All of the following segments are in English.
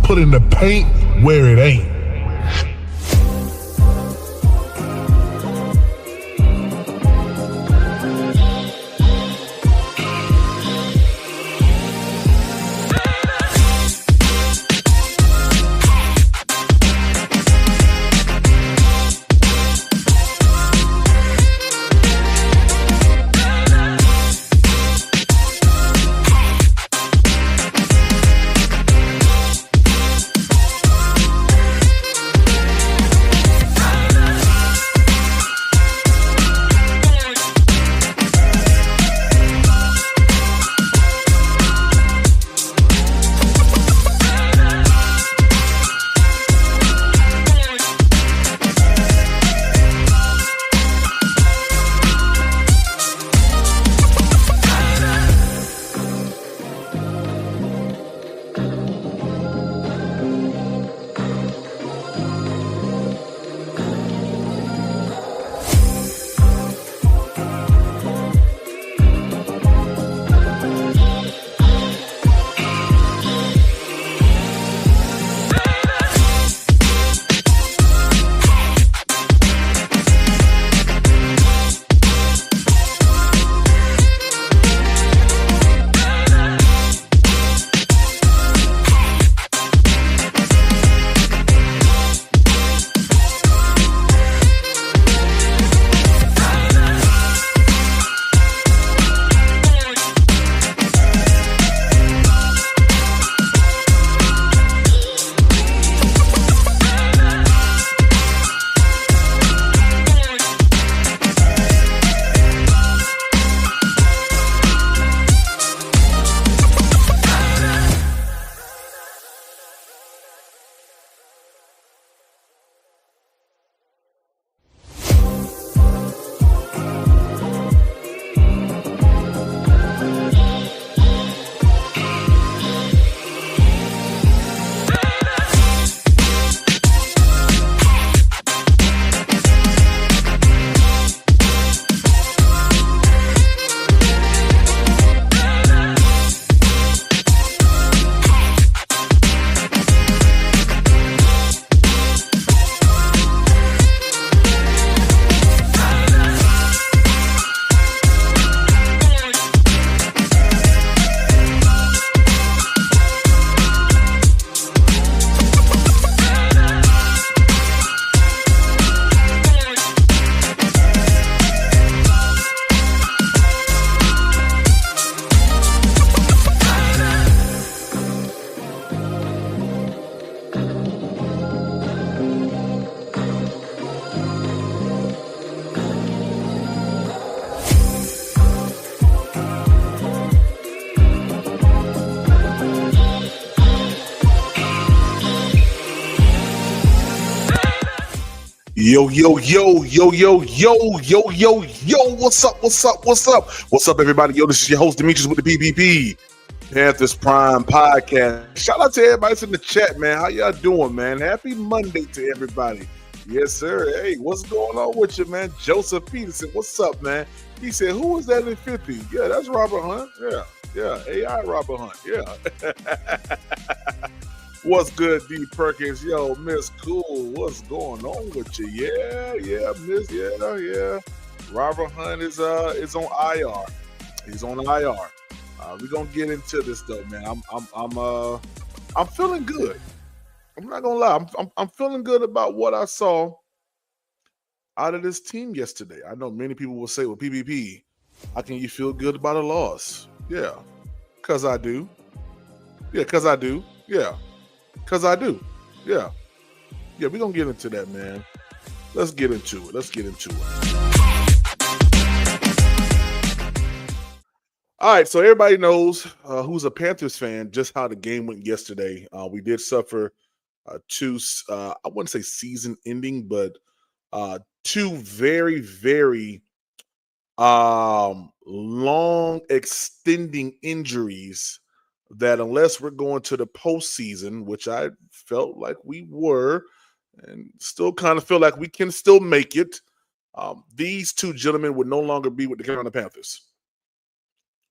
putting the paint where it ain't. Yo, yo, yo, yo, yo, yo, yo, yo, yo, what's up, what's up, what's up? What's up, everybody? Yo, this is your host, Demetrius with the PPP, Panthers Prime Podcast. Shout out to everybody that's in the chat, man. How y'all doing, man? Happy Monday to everybody. Yes, sir. Hey, what's going on with you, man? Joseph Peterson, what's up, man? He said, who is that in 50? Yeah, that's Robert Hunt. Yeah, AI Robert Hunt. Yeah. What's good, D Perkins? Yo, Miss Cool, what's going on with you? Yeah, Miss, yeah. Robert Hunt is on IR. He's on IR. We're gonna get into this though, man. I'm feeling good. I'm not gonna lie. I'm feeling good about what I saw out of this team yesterday. I know many people will say, well, PPP, how can you feel good about a loss? Yeah, because I do. Yeah, because I do. Yeah. Because I do. Yeah, we're going to get into that, man. Let's get into it. All right, so everybody knows who's a Panthers fan just how the game went yesterday. We did suffer two, I wouldn't say season-ending, but two very, very long, extending injuries that unless we're going to the postseason, which I felt like we were and still kind of feel like we can still make it, these two gentlemen would no longer be with the Carolina Panthers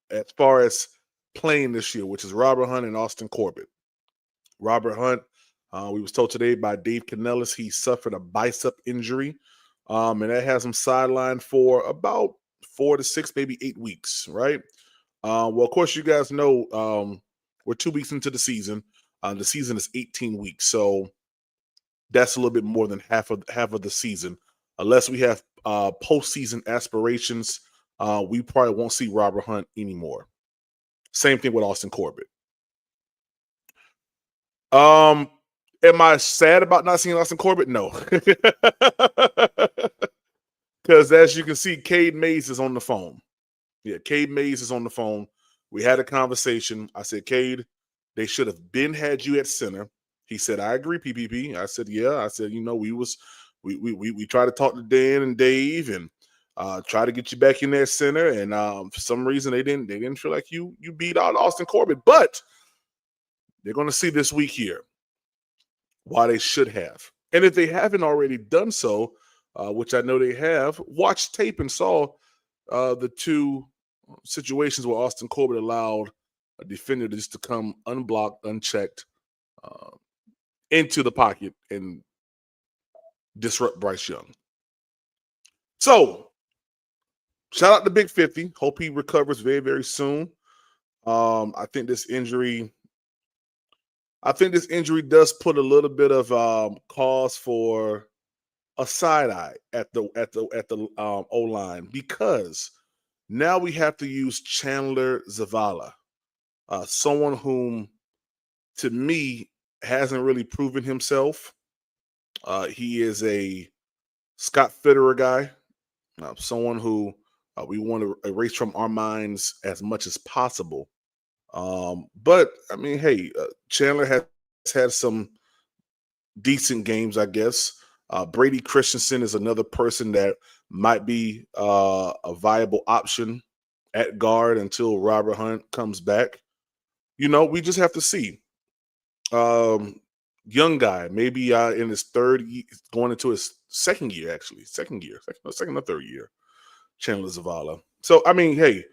as far as playing this year, which is Robert Hunt and Austin Corbett. Robert Hunt, we was told today by Dave Canales he suffered a bicep injury, and that has him sidelined for about 4 to 6, maybe 8 weeks, right? Well, of course, you guys know we're 2 weeks into the season. The season is 18 weeks, so that's a little bit more than half of the season. Unless we have postseason aspirations, we probably won't see Robert Hunt anymore. Same thing with Austin Corbett. Am I sad about not seeing Austin Corbett? No. Because as you can see, Cade Mays is on the phone. Yeah, Cade Mays is on the phone. We had a conversation. I said, Cade, they should have been had you at center. He said, I agree, PPP. I said, yeah. I said, we tried to talk to Dan and Dave and try to get you back in there center. And for some reason they didn't feel like you beat out Austin Corbett. But they're going to see this week here why they should have. And if they haven't already done so, which I know they have, watched tape and saw the two situations where Austin Corbett allowed a defender just to come unblocked, unchecked into the pocket and disrupt Bryce Young. So, shout out to Big 50. Hope he recovers very, very soon. I think this injury does put a little bit of cause for a side eye at the O line, because now we have to use Chandler Zavala, someone whom, to me, hasn't really proven himself. He is a Scott Fitterer guy, someone who we want to erase from our minds as much as possible. But I mean, hey, Chandler has had some decent games, I guess. Brady Christensen is another person that might be a viable option at guard until Robert Hunt comes back. We just have to see. Young guy, maybe in his going into his second year, second or third year, Chandler Zavala. So, I mean, hey,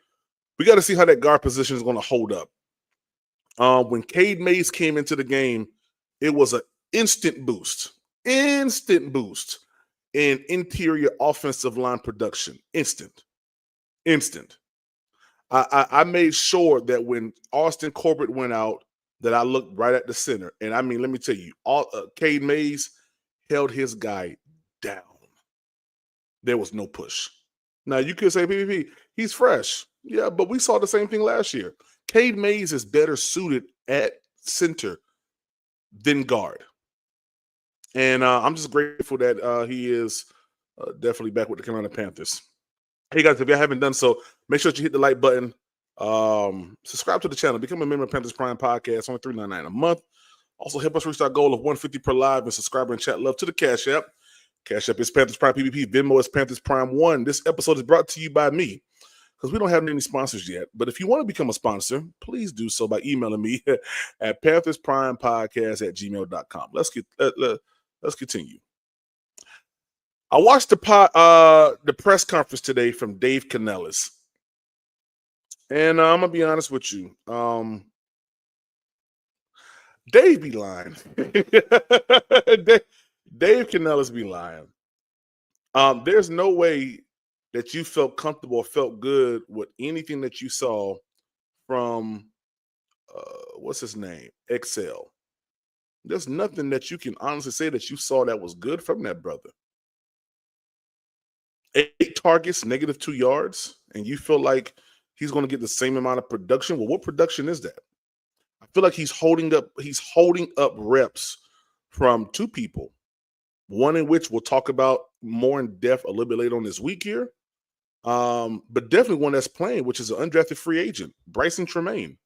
we got to see how that guard position is going to hold up. When Cade Mays came into the game, it was an instant boost in interior offensive line production. Instant. I made sure that when Austin Corbett went out, that I looked right at the center. And I mean, let me tell you, Cade Mays held his guy down. There was no push. Now, you could say, PPP, he's fresh. Yeah, but we saw the same thing last year. Cade Mays is better suited at center than guard. And I'm just grateful that he is definitely back with the Carolina Panthers. Hey, guys, if you haven't done so, make sure that you hit the like button. Subscribe to the channel. Become a member of Panthers Prime Podcast. Only $3.99 a month. Also, help us reach our goal of 150 per live, and subscribe and chat love to the Cash App. Cash App is Panthers Prime PPP. Venmo is Panthers Prime 1. This episode is brought to you by me, because we don't have any sponsors yet. But if you want to become a sponsor, please do so by emailing me at panthersprimepodcast@gmail.com. Let's continue. I watched the press conference today from Dave Canales. And I'm going to be honest with you. Dave be lying. Dave Canales be lying. There's no way that you felt comfortable or felt good with anything that you saw from, what's his name? Excel. There's nothing that you can honestly say that you saw that was good from that brother. 8 targets, -2 yards, and you feel like he's going to get the same amount of production. Well, what production is that? I feel like he's holding up reps from 2 people. One in which we'll talk about more in depth a little bit later on this week here. But definitely one that's playing, which is an undrafted free agent, Bryson Tremaine.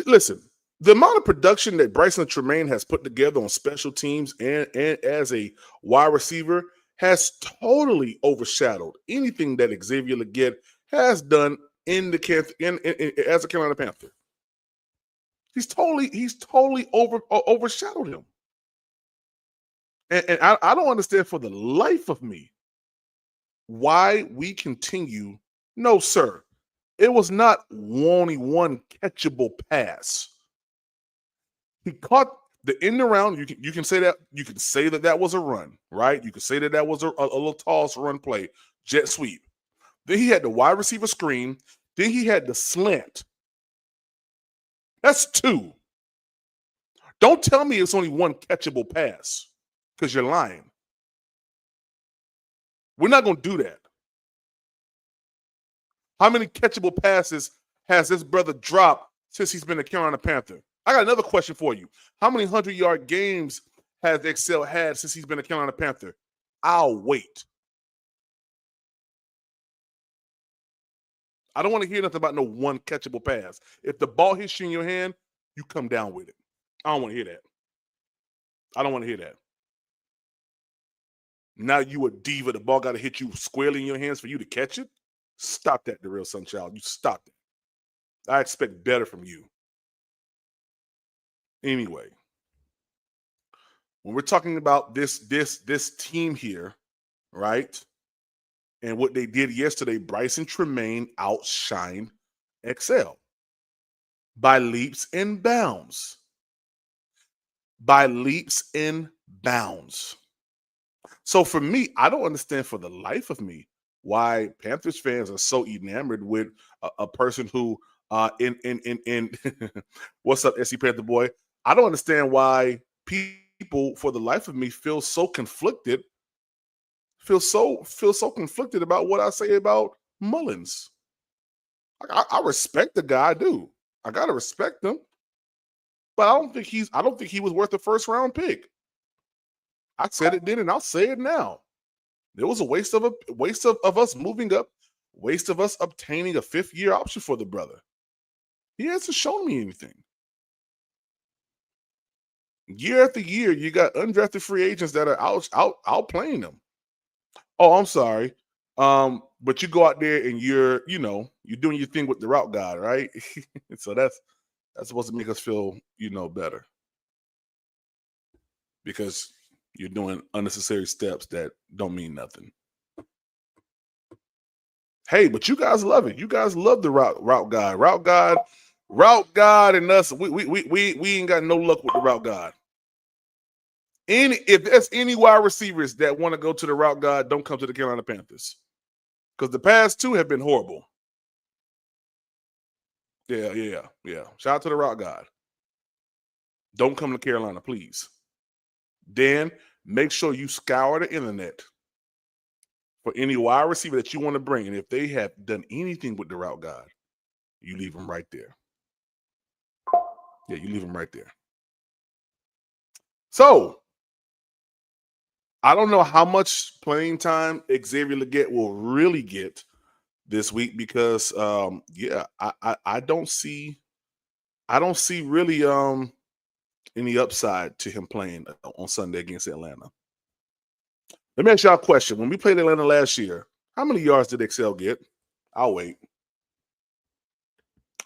Listen, the amount of production that Bryson Tremaine has put together on special teams and as a wide receiver has totally overshadowed anything that Xavier Legette has done as a Carolina Panther. He's totally overshadowed him. And I don't understand for the life of me why we continue. No, sir. It was not only one catchable pass. He caught the end around. You can say that that was a run, right? You can say that was a little toss run play, jet sweep. Then he had the wide receiver screen. Then he had the slant. That's two. Don't tell me it's only one catchable pass because you're lying. We're not going to do that. How many catchable passes has this brother dropped since he's been a Carolina Panther? I got another question for you. How many 100-yard games has Excel had since he's been a Carolina Panther? I'll wait. I don't want to hear nothing about no one catchable pass. If the ball hits you in your hand, you come down with it. I don't want to hear that. I don't want to hear that. Now you a diva. The ball got to hit you squarely in your hands for you to catch it? Stop that, the real Sunchild. You stop it. I expect better from you. Anyway, when we're talking about this team here, right? And what they did yesterday, Bryson Tremaine outshined Excel by leaps and bounds. By leaps and bounds. So for me, I don't understand for the life of me why Panthers fans are so enamored with a person who in what's up, SC Panther boy? I don't understand why people for the life of me feel so conflicted about what I say about Mullins. I respect the guy, I do. I gotta respect him, but I don't think he was worth the first round pick. I said it then, and I'll say it now. It was a waste of us moving up, waste of us obtaining a 5th-year option for the brother. He hasn't shown me anything. Year after year, you got undrafted free agents that are outplaying them. Oh, I'm sorry. But you go out there and you're doing your thing with the route guy, right? So that's supposed to make us feel, better. Because you're doing unnecessary steps that don't mean nothing. Hey, but you guys love it. You guys love the route guy. Route God and us. We ain't got no luck with the route God. If there's any wide receivers that want to go to the route God, don't come to the Carolina Panthers. Because the past two have been horrible. Yeah. Shout out to the route God. Don't come to Carolina, please. Then make sure you scour the internet for any wide receiver that you want to bring. And if they have done anything with the route God, you leave them right there. Yeah, you leave them right there. So, I don't know how much playing time Xavier Legette will really get this week because, I don't see really any upside to him playing on Sunday against Atlanta. Let me ask y'all a question. When we played Atlanta last year, how many yards did Excel get? I'll wait.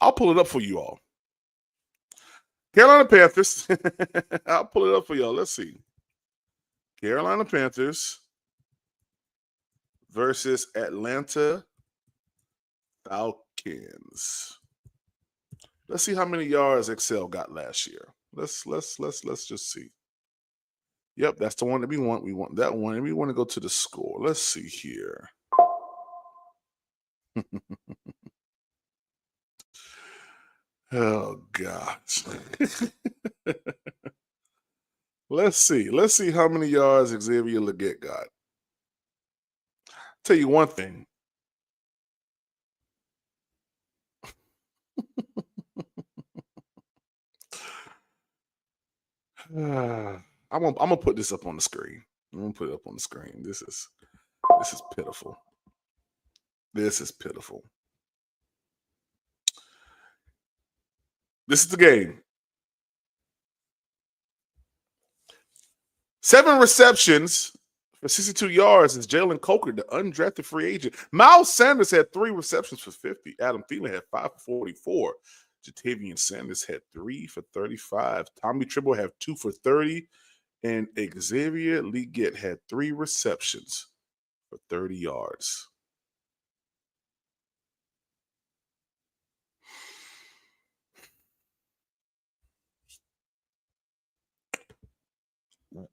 I'll pull it up for you all. Carolina Panthers. I'll pull it up for y'all. Let's see. Carolina Panthers versus Atlanta Falcons. Let's see how many yards Excel got last year. Let's just see. Yep, that's the one that we want. We want that one, and we want to go to the score. Let's see here. Oh gosh. Let's see how many yards Xavier Legette got. Tell you one thing. I'm gonna put this up on the screen. I'm gonna put it up on the screen. This is pitiful. This is pitiful. This is the game. 7 receptions for 62 yards is Jalen Coker, the undrafted free agent. Miles Sanders had 3 receptions for 50. Adam Thielen had 5 for 44. Jatavian Sanders had 3 for 35. Tommy Tremble had 2 for 30. And Xavier Legette had 3 receptions for 30 yards.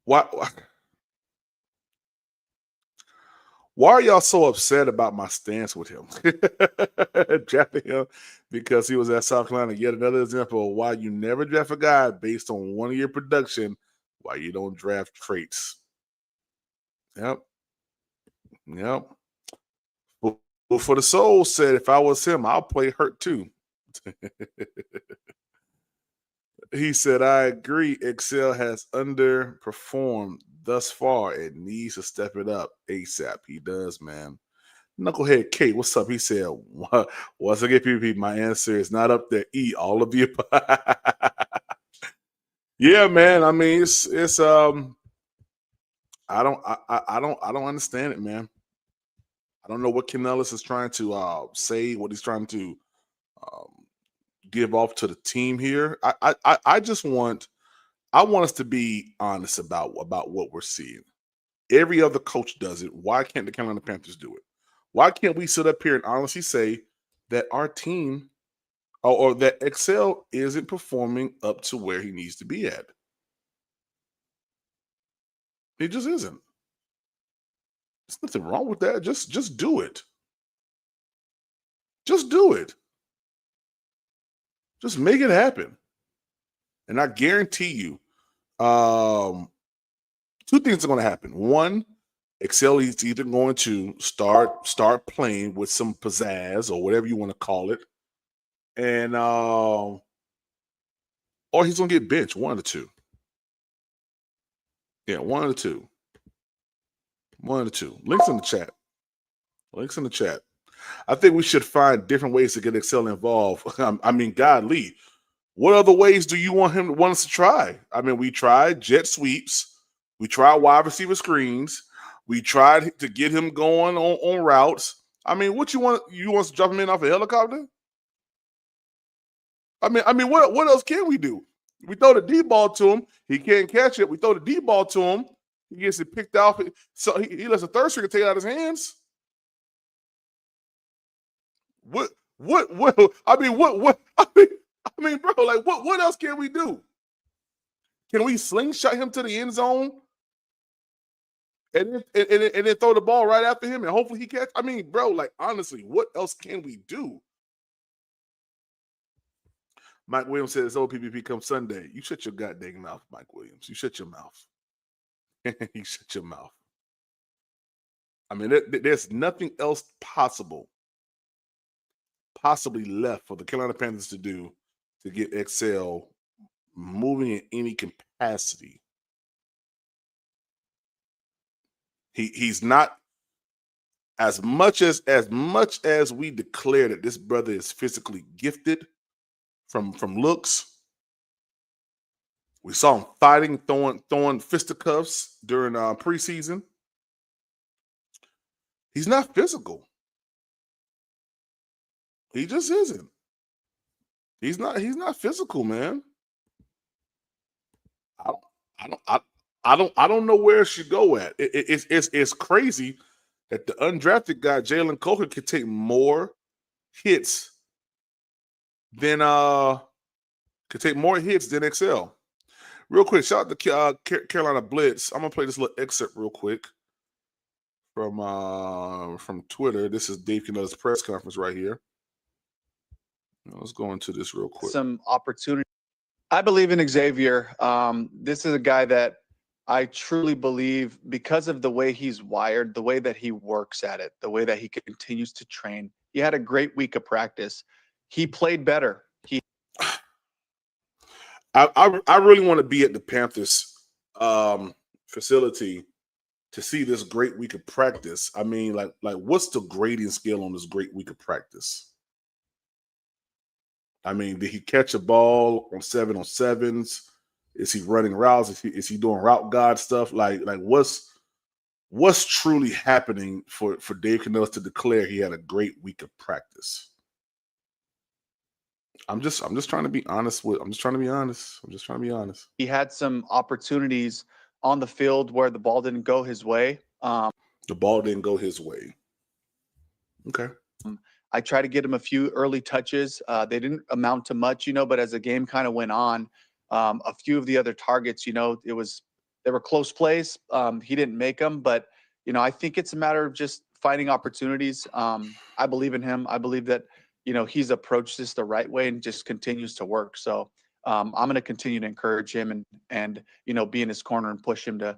Why why are y'all so upset about my stance with him? Drafting him because he was at South Carolina. Yet another example of why you never draft a guy based on 1 year production, why you don't draft traits. Yep. Yep. Well, for the soul said, if I was him, I'll play hurt too. He said, I agree. Excel has underperformed thus far and needs to step it up ASAP. He does, man. Knucklehead Kate, what's up? He said, once again, PvP, my answer is not up there. E, all of you. Yeah, man. I mean, it's I don't understand it, man. I don't know what Canales is trying to say, what he's trying to um, give off to the team here. I just want us to be honest about what we're seeing. Every other coach does it. Why can't the Carolina Panthers do it? Why can't we sit up here and honestly say that our team or that Excel isn't performing up to where he needs to be at? It just isn't. There's nothing wrong with that. Just do it. Just do it. Just make it happen. And I guarantee you, two things are going to happen. One, Excel is either going to start playing with some pizzazz or whatever you want to call it, and or he's going to get benched. One of the two. Yeah, one of the two. One of the two. Links in the chat. Links in the chat. I think we should find different ways to get Excel involved. I mean, godly. What other ways do you want us to try? I mean, we tried jet sweeps. We tried wide receiver screens. We tried to get him going on routes. I mean, what you want? You want us to drop him in off a helicopter? I mean, what else can we do? We throw the D ball to him. He can't catch it. We throw the D ball to him. He gets it picked off. So he lets a third stringer take it out of his hands. What? I mean, I mean, bro, like, what else can we do? Can we slingshot him to the end zone and then throw the ball right after him and hopefully he catch? I mean, bro, like, honestly, what else can we do? Mike Williams says, OPPP come Sunday. You shut your goddamn mouth, Mike Williams. You shut your mouth. You shut your mouth. I mean, there's nothing else possibly left for the Carolina Panthers to do to get Excel moving in any capacity. He's not as much as we declare that this brother is physically gifted from looks. We saw him fighting, throwing fisticuffs during preseason. He's not physical. He just isn't. He's not physical, man. I don't know where it should go at. It's crazy that the undrafted guy Jalen Coker could take more hits than Excel. Real quick, shout out to Carolina Blitz. I'm gonna play this little excerpt real quick from Twitter. This is Dave Canales' press conference right here. Let's go into this real quick. Some opportunity. I believe in Xavier. This is a guy that I truly believe, because of the way he's wired, the way that he works at it, the way that he continues to train. He had a great week of practice. He played better. I really want to be at the Panthers facility to see this great week of practice. I mean, like what's the grading scale on this great week of practice? I mean, did he catch a ball on 7-on-7s? Is he running routes? Is he doing route god stuff? Like what's truly happening for Dave Canales to declare he had a great week of practice? I'm just trying to be honest. I'm just trying to be honest. He had some opportunities on the field where the ball didn't go his way. The ball didn't go his way. Okay. I tried to get him a few early touches. They didn't amount to much, but as the game kind of went on, a few of the other targets, it was They were close plays. He didn't make them, but I think it's a matter of just finding opportunities. I believe in him. I believe that he's approached this the right way and just continues to work. So I'm going to continue to encourage him and be in his corner and push him to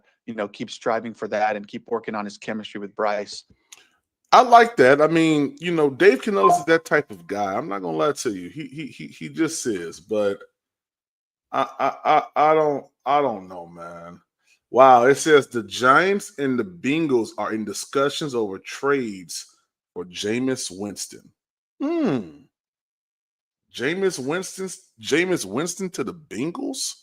keep striving for that and keep working on his chemistry with Bryce. I like that. I mean, Dave Canales is that type of guy. I'm not gonna lie to you. He just is, but I don't know, man. Wow, it says the Giants and the Bengals are in discussions over trades for Jameis Winston. Jameis Winston to the Bengals?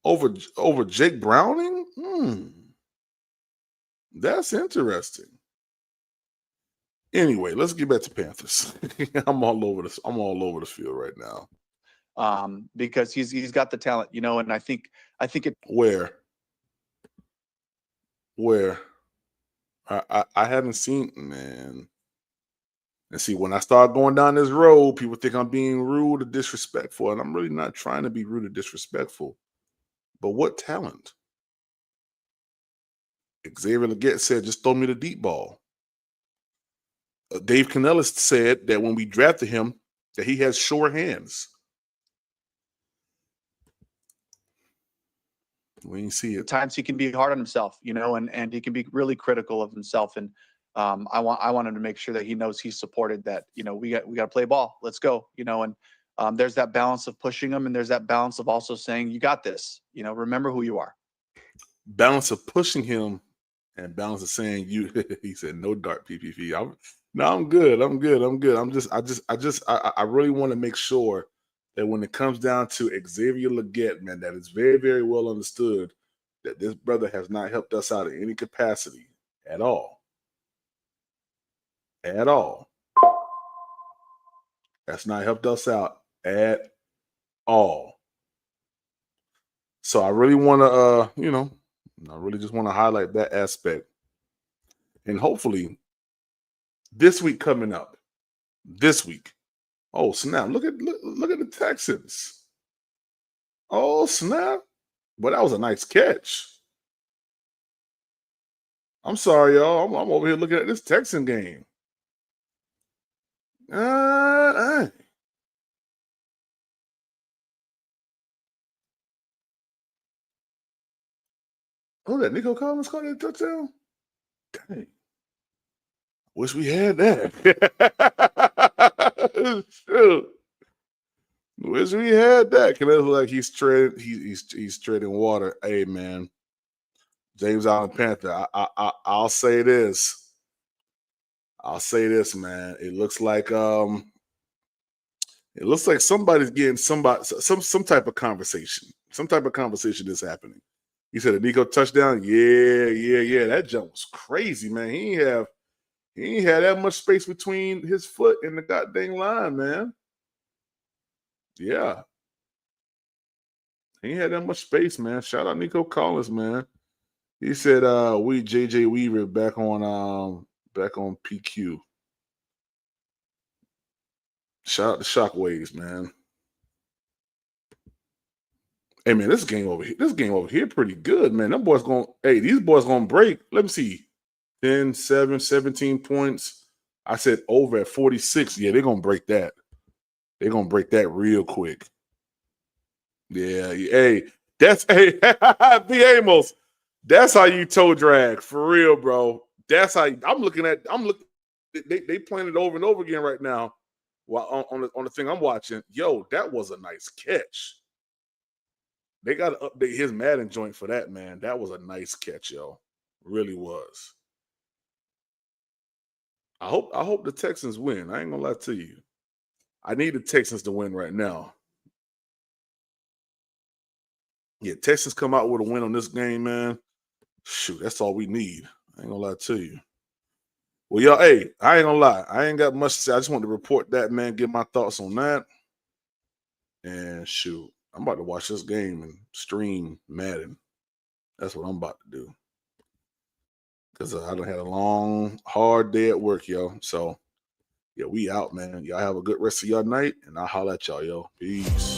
Over Jake Browning? That's interesting. Anyway, let's get back to Panthers. I'm all over this. I'm all over the field right now. Because he's got the talent, and I think it. Where? I haven't seen, man. And see, when I start going down this road, people think I'm being rude or disrespectful, and I'm really not trying to be rude or disrespectful. But what talent? Xavier Legette said, just throw me the deep ball. Dave Canales said that when we drafted him, that he has sure hands. We didn't see it. At times he can be hard on himself, and he can be really critical of himself. And I want him to make sure that he knows he's supported, that, we got to play ball. Let's go, and there's that balance of pushing him, and there's that balance of also saying, you got this, remember who you are. Balance of pushing him and balance of saying you. He said no dart PPP. I'm good. I really want to make sure that when it comes down to Xavier Legette, man, that it's very, very well understood that this brother has not helped us out in any capacity at all. At all. That's not helped us out at all. So I really want to, I really just want to highlight that aspect. And hopefully this week coming up, oh snap! Look at the Texans. Oh snap! But that was a nice catch. I'm sorry, y'all. I'm over here looking at this Texan game. Oh, that Nico Collins caught that touchdown. Dang. Wish we had that. Shoot. Wish we had that. Cause it look like he's treading water. Hey man, James Allen Panther. I'll say this. Man. It looks like somebody's getting some type of conversation. Some type of conversation is happening. He said a Nico touchdown. Yeah. That jump was crazy, man. He ain't had that much space between his foot and the goddamn line, man. Yeah. He ain't had that much space, man. Shout out Nico Collins, man. He said we JJ Weaver back on PQ. Shout out to Shockwaves, man. Hey man, this game over here pretty good, man. These boys gonna break. Let me see. 10, 7, 17 points. I said over at 46. Yeah, they're going to break that. They're going to break that real quick. Yeah. Hey, B. Amos. That's how you toe drag. For real, bro. That's how they playing it over and over again right now while on the thing I'm watching. Yo, that was a nice catch. They got to update his Madden joint for that, man. That was a nice catch, yo. Really was. I hope the Texans win. I ain't gonna lie to you. I need the Texans to win right now. Yeah, Texans come out with a win on this game, man. Shoot, that's all we need. I ain't gonna lie to you. Well, y'all, hey, I ain't gonna lie. I ain't got much to say. I just want to report that, man, get my thoughts on that. And shoot, I'm about to watch this game and stream Madden. That's what I'm about to do. Because I done had a long, hard day at work, yo. So, yeah, we out, man. Y'all have a good rest of your night, and I'll holler at y'all, yo. Peace.